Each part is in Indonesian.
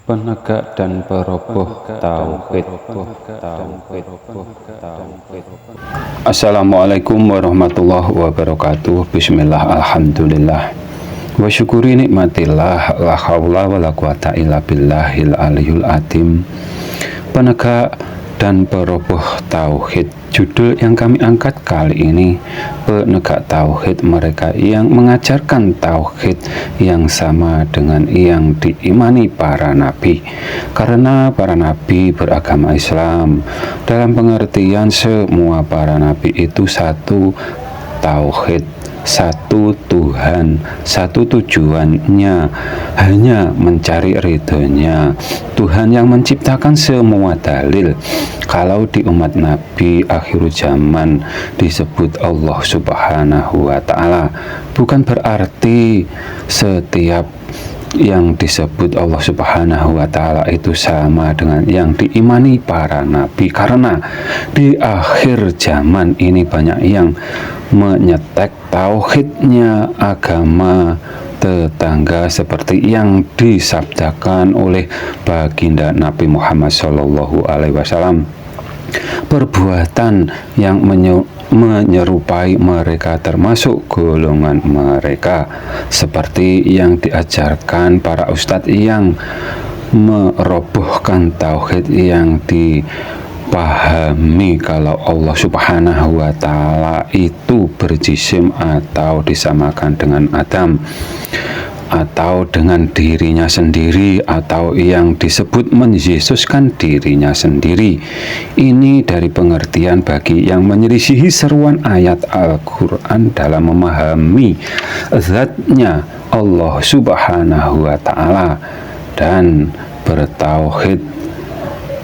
penegak dan peroboh tauhid. Assalamualaikum warahmatullahi wabarakatuh. Bismillah, alhamdulillah, wa syukuri nikmatillah, la haula wa la quwata illa billahil aliyul azim. Penegak dan peroboh tauhid. Judul yang kami angkat kali ini, penegak tauhid, mereka yang mengajarkan tauhid yang sama dengan yang diimani para nabi. Karena para nabi beragama Islam, dalam pengertian semua para nabi itu satu tauhid, satu Tuhan, satu tujuannya hanya mencari ridhonya Tuhan yang menciptakan semua dalil. Kalau di umat Nabi akhir zaman disebut Allah Subhanahu wa Ta'ala, bukan berarti setiap yang disebut Allah Subhanahu wa Ta'ala itu sama dengan yang diimani para nabi. Karena di akhir zaman ini banyak yang menyetek tauhidnya agama tetangga seperti yang disabdakan oleh baginda Nabi Muhammad SAW. Perbuatan yang menyerupai mereka termasuk golongan mereka, seperti yang diajarkan para ustadz yang merobohkan tauhid yang dipahami kalau Allah Subhanahu wa Ta'ala itu berjisim atau disamakan dengan Adam, atau dengan dirinya sendiri, atau yang disebut menyesuskan dirinya sendiri. Ini dari pengertian bagi yang menyelisihi seruan ayat Al-Quran dalam memahami zatnya Allah Subhanahu wa Ta'ala dan bertauhid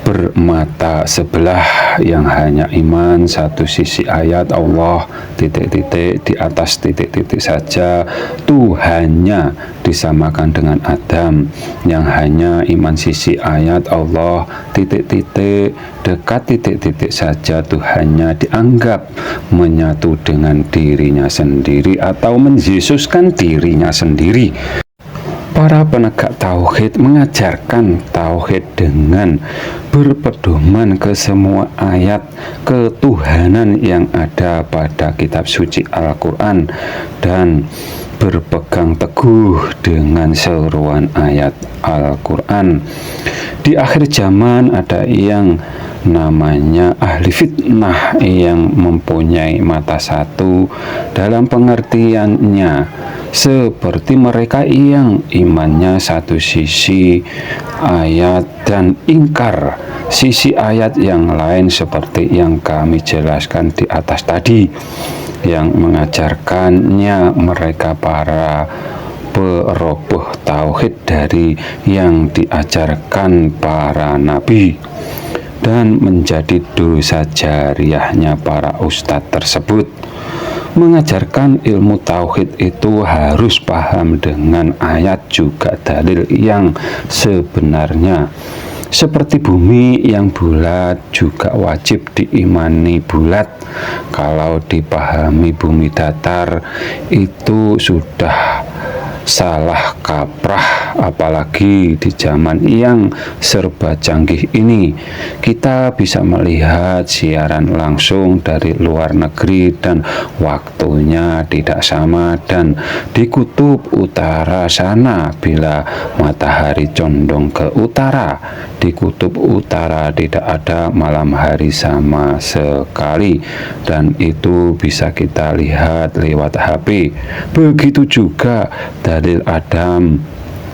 bermata sebelah yang hanya iman satu sisi ayat Allah titik-titik di atas titik-titik saja, Tuhannya disamakan dengan Adam yang hanya iman sisi ayat Allah titik-titik dekat titik-titik saja, Tuhannya dianggap menyatu dengan dirinya sendiri atau menyesuskan dirinya sendiri. Para penegak tauhid mengajarkan tauhid dengan berpedoman ke semua ayat ketuhanan yang ada pada kitab suci Al-Quran dan berpegang teguh dengan seruan ayat Al-Quran. Di akhir zaman ada yang namanya ahli fitnah yang mempunyai mata satu dalam pengertiannya, seperti mereka yang imannya satu sisi ayat dan ingkar sisi ayat yang lain, seperti yang kami jelaskan di atas tadi, yang mengajarkannya mereka para peroboh tauhid dari yang diajarkan para nabi, dan menjadi dosa jariahnya para ustadz tersebut. Mengajarkan ilmu tauhid itu harus paham dengan ayat juga dalil yang sebenarnya. Seperti bumi yang bulat juga wajib diimani bulat. Kalau dipahami bumi datar itu sudah salah kaprah, apalagi di zaman yang serba canggih ini. Kita bisa melihat siaran langsung dari luar negeri dan waktunya tidak sama, dan di kutub utara sana bila matahari condong ke utara, di kutub utara tidak ada malam hari sama sekali, dan itu bisa kita lihat lewat HP. Begitu juga dalil Adam,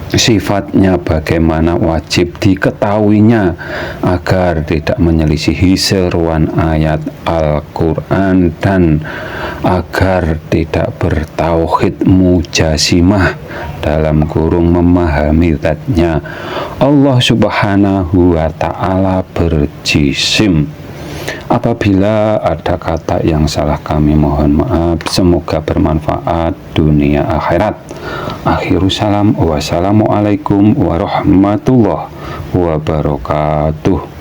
sifatnya bagaimana wajib diketahuinya agar tidak menyelisihi seruan ayat Al-Quran dan agar tidak bertauhid mujasimah dalam kurung memahami zatnya Allah Subhanahu wa Ta'ala berjisim. Apabila ada kata yang salah kami mohon maaf, semoga bermanfaat dunia akhirat. Akhiru salam, wassalamualaikum warahmatullahi wabarakatuh.